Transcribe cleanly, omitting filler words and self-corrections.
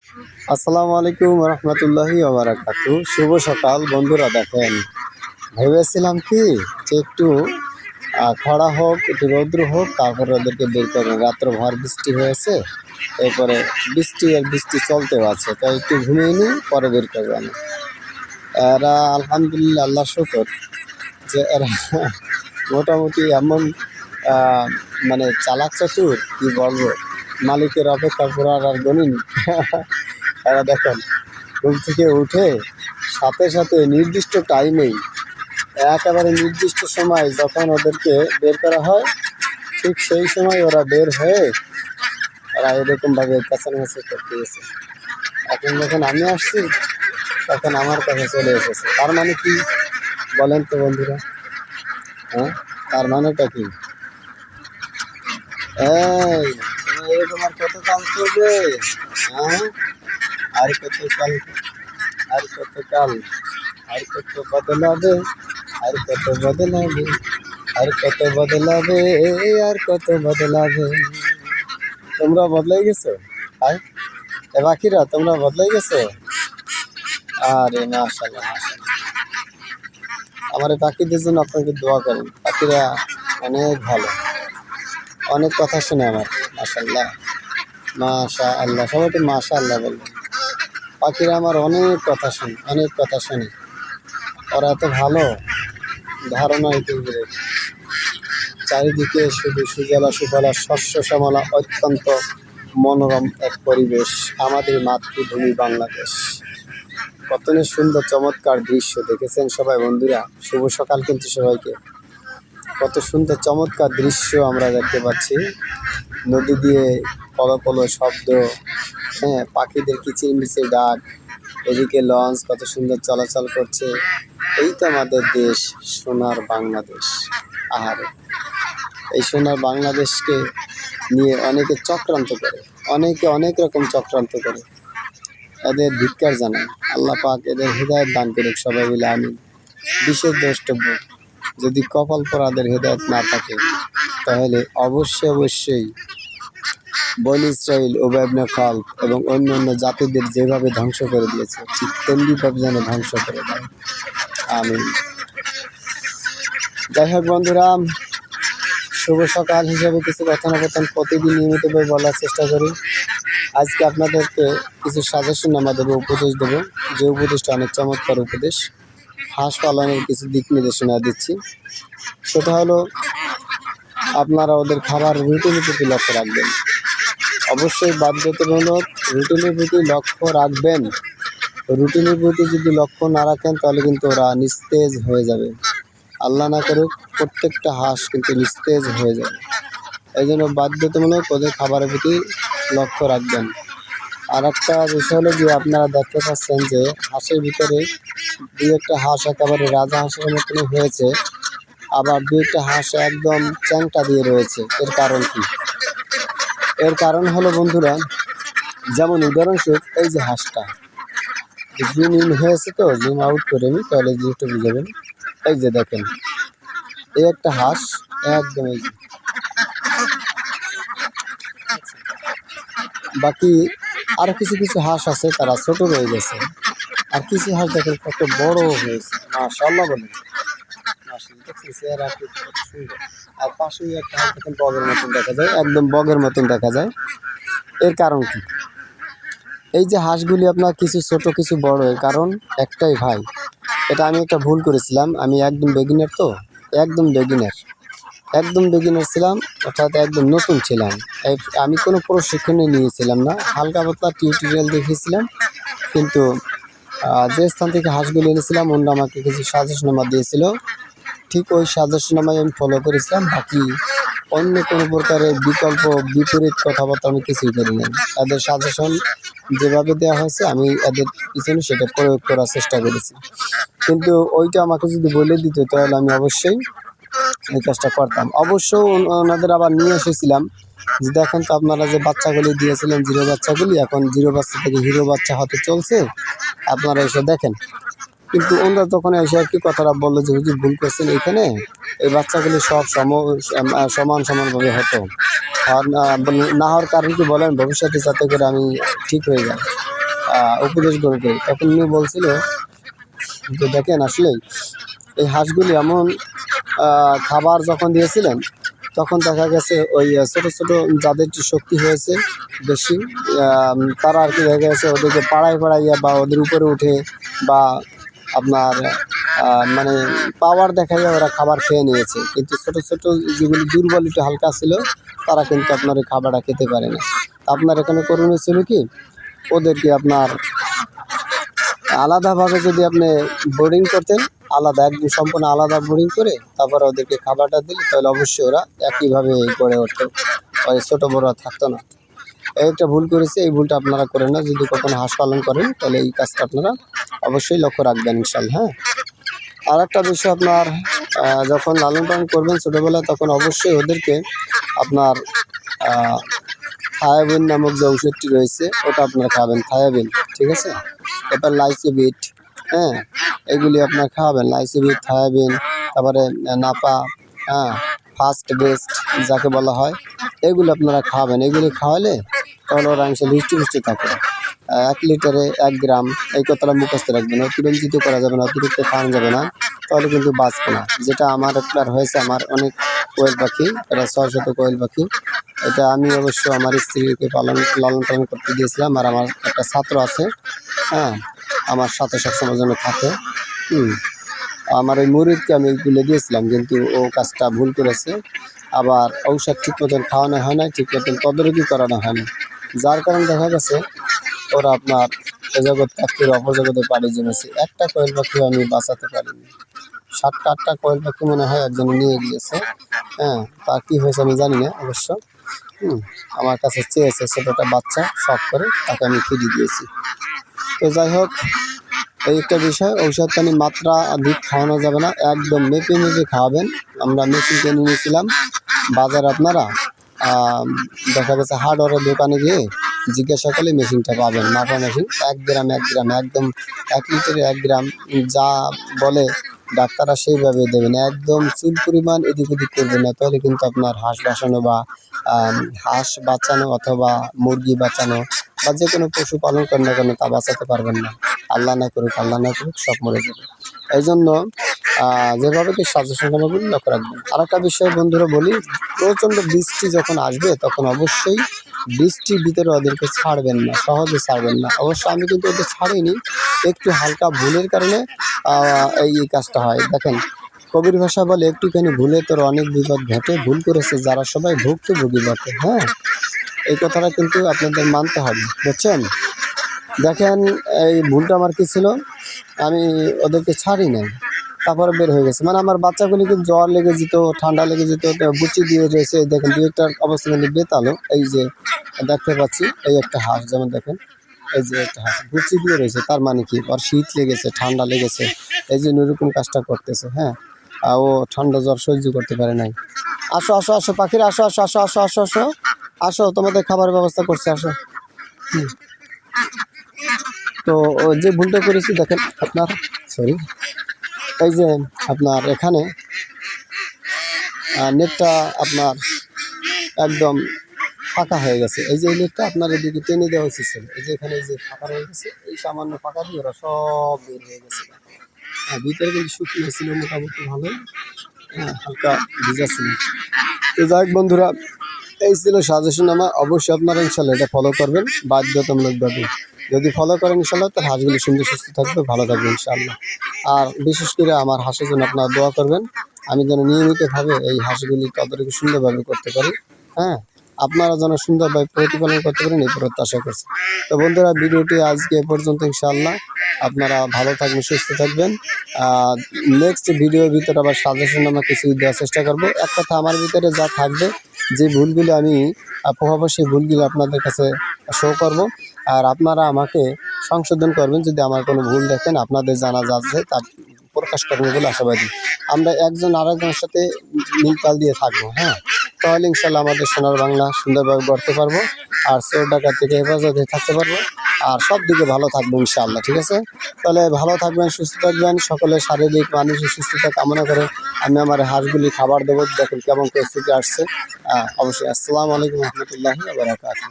আসসালামু আলাইকুম রহমতুল্লাহি ওবারাকাতু। শুভ সকাল বন্ধুরা। দেখেন, ভেবেছিলাম কি যে একটু খরা হোক, একটু রৌদ্র হোক, তারপরে ওদেরকে বের করবেন। রাত্রভর বৃষ্টি হয়েছে, এরপরে বৃষ্টি চলতেও আছে, তাই একটু ঘুমিয়ে নিই, পরে বের করবেন। এরা আলহামদুলিল্লাহ, আল্লাহ শুকর যে এরা মোটামুটি এমন মানে চালাক চতুর, কি বলবো, মালিকের অপেক্ষা করার আর গণিন। এরা দেখেন, ঘুম থেকে উঠে সাথে সাথে নির্দিষ্ট টাইমেই, একেবারে নির্দিষ্ট সময় যখন ওদেরকে বের করা হয়, ঠিক সেই সময় ওরা বের হয়ে ওরা এরকমভাবে কাছাকাছি করতে গেছে। এখন যখন আমি আসছি, তখন আমার কাছে চলে এসেছে। তার মানে কি বলেন তো বন্ধুরা? হ্যাঁ, তার মানেটা কি? এই, তুমি এরকম আর কত কাল করবে? হ্যাঁ, আর কত কাল, আর কত কাল, আর কত বদলাবে, আর কত বদলাবে, আর কত বদলাবে, আর কত বদলাবে। তোমরা বদলাই গেছো? আর এ বাকিরা, তোমরা বদলাই গেছো? আরে মাশাআল্লাহ, মাশাআল্লাহ। আমার এই পাখিদের জন্য আপনাকে দোয়া করেন। পাখিরা অনেক ভালো, অনেক কথা শুনে আমার। মাশাআল্লাহ, মাশাআল্লাহ, সবাই একটু মাশাআল্লাহ বলবেন। পাখিরা আমার অনেক কথা শুনে, অনেক কথা শুনে। ওরা এত ভালো, ধারণা হইতে পারে। চারিদিকে শুধু সুজলা সুফলা, শস্য শ্যামলা, অত্যন্ত মনোরম এক পরিবেশ। আমাদের মাতৃভূমি বাংলাদেশ। কত সুন্দর চমৎকার দৃশ্য দেখেছেন সবাই বন্ধুরা। শুভ সকাল কিন্তু সবাইকে। কত সুন্দর চমৎকার দৃশ্য আমরা দেখতে পাচ্ছি। নদী দিয়ে কলকল শব্দ, হ্যাঁ, পাখিদের কিচিরমিচির ডাক, এদিকে লঞ্চ কত সুন্দর চলাচল করছে। এই তো আমাদের দেশ, সোনার বাংলাদেশ। আহারে, এই সোনার বাংলাদেশকে নিয়ে অনেকে চক্রান্ত করে, অনেকে অনেক রকম চক্রান্ত করে। এদের ধিক্কার জানাই। আল্লাহ পাক এদের হৃদায়ত দান করুক, সবাই মিলে আমিন। বিশেষ দ্রষ্টব্য, যদি কপাল পরাদের হৃদায়ত না থাকে, তাহলে অবশ্যই বনী ইসরাইল, উবাই ইবনে খালদ এবং অন্যান্য জাতিদের যেভাবে ধ্বংস করে দিয়েছে, ঠিক তেমনিভাবে যেন ধ্বংস করে দেয়। আমিন। যাই হোক বন্ধুরা, শুভ সকাল হিসেবে কিছু কথোপকথন প্রতিদিন নিয়মিতভাবে বলার চেষ্টা করি। আজকে আপনাদেরকে কিছু সাজেশন দেবো, উপদেশ দেবো, যে উপদেশটা অনেক চমৎকার উপদেশ। হাঁস পালনের কিছু দিক নির্দেশনা দিচ্ছি। সেটা হলো, আপনারা ওদের খাবার রুটিনের প্রতি লক্ষ্য রাখবেন। অবশ্যই বাধ্যতামূলক রুটিনের প্রতি লক্ষ্য রাখবেন। রুটিনের প্রতি যদি লক্ষ্য না রাখেন, তাহলে কিন্তু ওরা নিস্তেজ হয়ে যাবে। আল্লাহ না করুক, প্রত্যেকটা হাঁস কিন্তু নিস্তেজ হয়ে যাবে। এই জন্য বাধ্যতামূলক ওদের খাবারের প্রতি লক্ষ্য রাখবেন। আর একটা বিষয় হলো যে, আপনারা দেখতে পাচ্ছেন যে হাঁসের ভিতরে দুই একটা হাঁস একেবারে রাজা হাঁসের মতনই হয়েছে, আবার দুই একটা হাঁস একদম চ্যাংটা দিয়ে রয়েছে। এর কারণ কি? এর কারণ হলো বন্ধুরা, যেমন উদাহরণস্বরূপ এই যে হাঁসটা, জুম ইন হয়েছে, তো জুম আউট করে নিই, তাহলে জিনিসটা বুঝাবেন। এই যে দেখেন, এই একটা হাঁস একদম, এই যে বাকি আরো কিছু কিছু হাঁস আছে, তারা ছোট রয়ে গেছে। আর কিছু হাঁস দেখেন কত বড় হয়েছে। মাশাআল্লাহ বলেন। দেখছেন চেহারা কত সুন্দর। আর পাশেই একটা হাঁস দেখেন বগের মতন দেখা যায়, একদম বগের মতন দেখা যায়। এর কারণ কি? এই যে হাঁসগুলি আপনার কিছু ছোট কিছু বড়, এর কারণ একটাই ভাই। এটা আমি একটা ভুল করেছিলাম। আমি একদম বেগিনার, তো একদম বেগিনার ছিলাম, অর্থাৎ একদম নতুন ছিলাম। আমি কোনো প্রশিক্ষণে নিয়েছিলাম না, হালকা পাতলা টিউটোরিয়াল দেখেছিলাম। কিন্তু যে স্থান থেকে হাঁসগুলি এনেছিলাম, অন্য আমাকে কিছু সাজেশনামা দিয়েছিল। ঠিক ওই সাজেশনামায় আমি ফলো করেছিলাম। বাকি অন্য কোনো প্রকারের বিকল্প বিপরীত কথাবার্তা আমি কিছুই করি না। তাদের সাজেশন যেভাবে দেওয়া হয়েছে, আমি এদের পিছনে সেটা প্রয়োগ করার চেষ্টা করেছি। কিন্তু ওইটা আমাকে যদি বলে দিত, তাহলে আমি অবশ্যই এই কাজটা করতাম। অবশ্য ওনাদের আবার নিয়ে এসেছিলাম যে, দেখেন তো আপনারা যে বাচ্চাগুলি দিয়েছিলেন, জিরো বাচ্চাগুলি, এখন জিরো বাচ্চা থেকে হিরো বাচ্চা হতে চলছে, আপনারা এসে দেখেন। কিন্তু ওনারা তখন এসে একটি কথাটা বললো যে, হুজুর ভুল করছেন, এখানে এই বাচ্চাগুলি সব সমানভাবে হতো। আর না হওয়ার কারণ কি বলেন? ভবিষ্যতে যাতে করে আমি ঠিক হয়ে যাই। উপদেশ গ্রহণ করি। তখন উনি বলছিল যে দেখেন আসলে এই হাঁসগুলি এমন খাবার যখন দিয়েছিলেন তখন দেখা গেছে ওই ছোট ছোট যাদের একটু শক্তি হয়েছে বেশি তারা আর কি দেখা গেছে ওদেরকে পাড়াইয়া বা ওদের উপরে উঠে বা আপনার মানে পাওয়ার দেখাইয়া ওরা খাবার খেয়ে নিয়েছে। কিন্তু ছোট ছোট যেগুলি দুর্বল একটু হালকা ছিল তারা কিন্তু আপনার ওই খাবারটা খেতে পারে না। আপনার এখানে করণীয় ছিল কি ওদেরকে আপনার আলাদাভাবে যদি আপনি বোর্ডিং করতেন, আলাদা একদম সম্পূর্ণ আলাদা বোর্ডিং করে তারপরে ওদেরকে খাবারটা দিলে তাহলে অবশ্যই ওরা একইভাবে গড়ে উঠতো, ওই ছোটো বড় থাকতো না। এই একটা ভুল করেছে, এই ভুলটা আপনারা করেন না। যদি কখনো হাঁস পালন করেন তাহলে এই কাজটা আপনারা অবশ্যই লক্ষ্য রাখবেন ইনশাল্লাহ। হ্যাঁ, আর একটা বিষয় আপনার যখন লালন পালন করবেন ছোটোবেলায় তখন অবশ্যই ওদেরকে আপনার থায়াবিন নামক যে ঔষধটি রয়েছে ওটা আপনারা খাবেন, থায়াবিন, ঠিক আছে। এরপর লাইসোবিট, হ্যাঁ, এগুলি আপনার খাওয়াবেন, লাইসোবিট, থায়াবিন, তারপরে নাপা, হ্যাঁ, ফার্স্ট বেস্ট যাকে বলা হয়, এগুলো আপনারা খাওয়াবেন। এগুলি খাওয়ালে তাহলে ওরা অংশ হৃষ্টপুষ্ট থাকে। 1 লিটারে 1 গ্রাম, এই কথাটা মুখস্থ রাখবেন। অতিরঞ্জিত করা যাবে না, অতিরিক্ত খাওয়ানো যাবে না, তাহলে কিন্তু বাঁচবে না। যেটা আমার একবার হয়েছে, আমার অনেক কোয়েল পাখি, এটা 600 কোয়েল পাখি। এটা আমি অবশ্য আমার স্ত্রীকে লালন পালন করতে দিয়েছিলাম। আর আমার একটা ছাত্র আছে, হ্যাঁ, আমার সাথে সবসময় যেন থাকে। আমার ওই মুরিদকে আমি তুলে দিয়েছিলাম, কিন্তু ও কাজটা ভুল করেছে। আবার ঔষধ ঠিক মতন খাওয়ানো হয় না, ঠিক মতন তদারকি করানো হয় না, যার কারণে দেখা গেছে ওরা আপনার এ জগৎ ত্যাগ করে অপজগতে পাড়ি জমেছে। একটা কোয়েল পাখিও আমি বাঁচাতে পারিনি। 7টা 8টা কোয়েল পাখি মনে হয় একজনে নিয়ে গিয়েছে। হ্যাঁ, তা কী হয়েছে আমি জানি না অবশ্য। আমার কাছে চেয়েছে ছোটোটা বাচ্চা, শখ করে তাকে আমি ফিরিয়ে দিয়েছি। তো যাই হোক, এই একটা বিষয়, ঔষধ পানি মাত্রা অধিক খাওয়ানো যাবে না, একদম মেপে মেপে খাওয়াবেন। আমরা মেশিন কিনে নিয়েছিলাম বাজারে, আপনারা দেখা গেছে হার্ডওয়্যারের দোকানে গিয়ে জিজ্ঞাসা করলে মেশিনটা পাবেন, মাপা মেশিন। 1 গ্রাম 1 গ্রাম একদম 1 লিটারে 1 গ্রাম যা বলে ডাক্তাররা সেইভাবে দেবেন। একদম চুল পরিমাণ এদিক ওদিক করবেন না, তাহলে কিন্তু আপনার হাঁস বাঁচানো বা হাঁস বাঁচানো অথবা মুরগি বাঁচানো বা যে কোনো পশু পালন করেন না কেন তা বাঁচাতে পারবেন না। আল্লাহ না করুক সব মরে যাবে। এই জন্য যেভাবে কি সাজেশনগুলো লক্ষ্য রাখবেন। আর একটা বিষয় বন্ধুরা বলি, প্রচণ্ড বৃষ্টি যখন আসবে তখন অবশ্যই বৃষ্টির ভিতরে ওদেরকে ছাড়বেন না, সহজে ছাড়বেন না। অবশ্য আমি কিন্তু ওদের ছাড়িনি, একটু হালকা ভুলের কারণে এই কাজটা হয়। দেখেন, কবির ভাষা বলে একটুখানি ভুলে তোর অনেক বিপদ ঘটে, ভুল করেছে যারা সবাই ভুক্তভোগী বটে। হ্যাঁ, এই কথাটা কিন্তু আপনাদের মানতে হবে, বুঝছেন। দেখেন, এই ভুলটা আমার কী ছিল, আমি ওদেরকে ছাড়ি নাই, তারপরে বের হয়ে গেছে। মানে আমার বাচ্চাগুলিকে জ্বর লেগে যেত, ঠান্ডা লেগে যেত, বুচি দিয়ে রয়েছে। দেখেন 2-1টার অবস্থা কিন্তু বেতালো, এই যে দেখতে পাচ্ছি, এই একটা হাঁস যেমন দেখেন, এই যে একটা হাঁস বুচি দিয়ে রয়েছে, তার মানে কি ওর শীত লেগেছে, ঠান্ডা লেগেছে, এই যে এরকম কাজটা করতেছে। হ্যাঁ, ও ঠান্ডা জ্বর সহ্য করতে পারে নাই। আসো আসো আসো পাখিরা, আসো আসো আসো আসো আসো আসো আসো, তোমাদের খাবার ব্যবস্থা করছে, আসো। তো যে ভুলটা করেছি দেখেন আপনার, সরি, এই যে আপনার এখানে নেটটা আপনার একদম ফাঁকা হয়ে গেছে। এই যে এই নেটটা আপনার এদিকে টেনে দেওয়া উচিত ছিল। এই যে এখানে এই যে ফাঁকা রয়ে গেছে, এই সামান্য ফাঁকা দিয়ে ওরা সব বের হয়ে গেছে। ভিতরে কিন্তু শুকিয়ে ছিল মোটামুটি ভালোই, হ্যাঁ, হালকা ভিজা ছিল। তো যাই হোক বন্ধুরা, এই ছিল সাজেশন আমার। অবশ্যই আপনারা ইনশাল্লাহ এটা ফলো করবেন বাধ্যতামূলকভাবে। যদি ফলো করেন ইনশাল্লাহ, তার হাঁসগুলি সুন্দর সুস্থ থাকবে, ভালো থাকবে ইনশাল্লাহ। আর বিশেষ করে আমার হাঁসের জন্য আপনারা দোয়া করবেন, আমি যেন নিয়মিতভাবে এই হাঁসগুলি তদারকি সুন্দরভাবে করতে পারি। হ্যাঁ, আপনারা যেন সুন্দরভাবে প্রতিপালন করতে পারেন এই প্রত্যাশা করছি। তো বন্ধুরা, ভিডিওটি আজকে এ পর্যন্ত। ইনশাআল্লাহ আপনারা ভালো থাকবেন, সুস্থ থাকবেন। নেক্সট ভিডিওর ভিতরে আবার সাজেশন আমরা কিছু দেওয়ার চেষ্টা করব। এক কথা, আমার ভিতরে যা থাকবে, যে ভুলগুলি আমি প্রভাব, সেই ভুলগুলি আপনাদের কাছে শো করব। আর আপনারা আমাকে সংশোধন করবেন, যদি আমার কোনো ভুল দেখেন আপনাদের জানা যাচ্ছে তা প্রকাশ করবেন বলে আশাবাদী। আমরা একজন আরেকজনের সাথে মিলতাল দিয়ে থাকবো। হ্যাঁ, তাহলে ইনশাল্লাহ আমাদের সোনার বাংলা সুন্দরভাবে গড়তে পারবো, আর চোর ডাকাত থেকে হেফাজতে থাকতে পারবো, আর সব দিকে ভালো থাকবো ইনশাআল্লাহ। ঠিক আছে, তাহলে ভালো থাকবেন, সুস্থ থাকবেন, সকলের শারীরিক মানসিক সুস্থতা কামনা করে আমি আমার হাঁসগুলি খাবার দেবো। দেখেন কেমন পরিস্থিতি আসছে। অবশ্যই। আসসালামু আলাইকুম রহমতুল্লাহি ওয়া বারাকাতুহু।